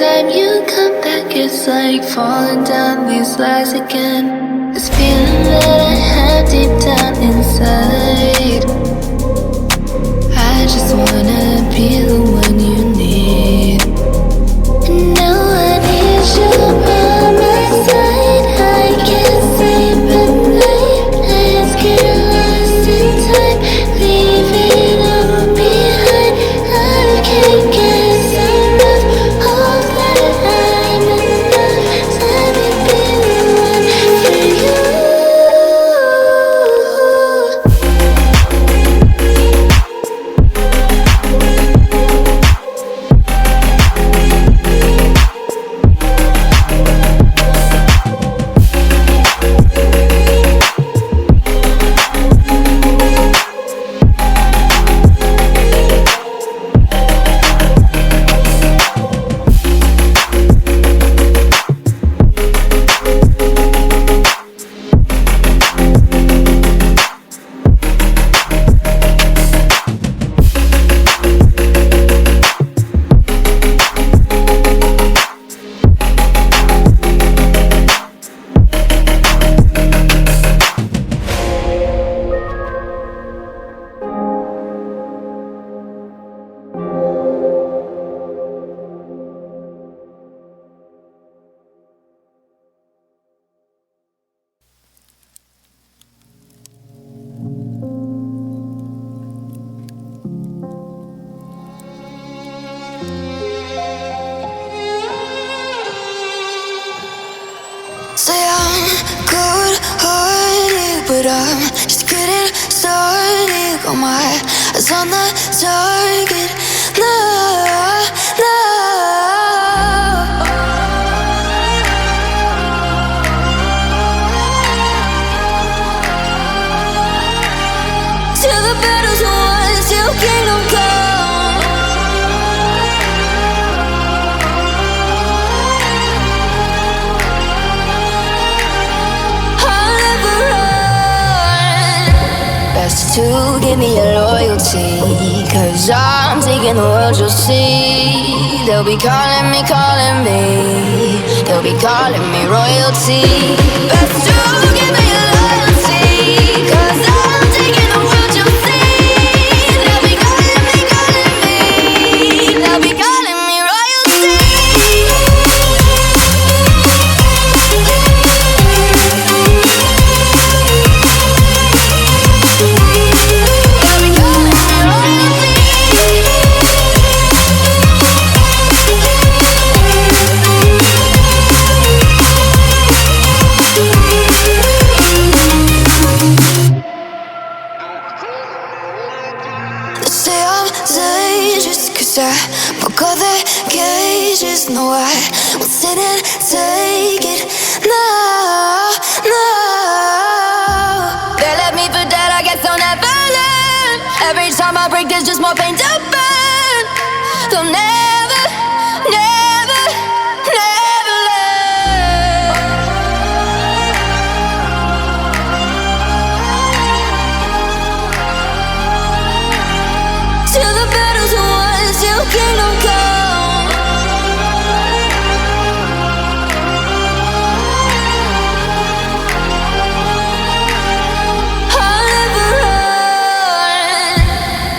time you come back, it's like falling down these lies again. This feeling that I have deep down inside, I just wanna be the one you need. And now I need you by my side. I can't sleep at night. Let's get lost in time, leave it all behind. I can't get enough of that. I'm enough. Let me be the one for you. Say I'm good-hearted, but I'm just getting started. Got my eyes on the target. No, no. Till the battle's won, till kingdom come. To give me your loyalty, 'cause I'm taking the world, you'll see. They'll be calling me, they'll be calling me royalty. Best to give me your loyalty, 'cause I'm taking the world, you'll see. They'll be calling me, they'll be calling me royalty. Say I'm dangerous, 'cause I broke all the cages. No, I won't sit and take it. No, no. They left me for dead, I guess I'll never learn. Every time I break, there's just more pain to burn. They'll never, never, never learn. Till the battle's won, till kingdom come. I'll never run.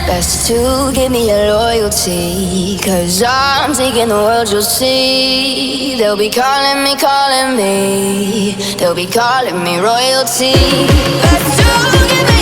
Best to give me your loyalty, 'cause I'm taking the world, you'll see. They'll be calling me, they'll be calling me royalty. Best to give me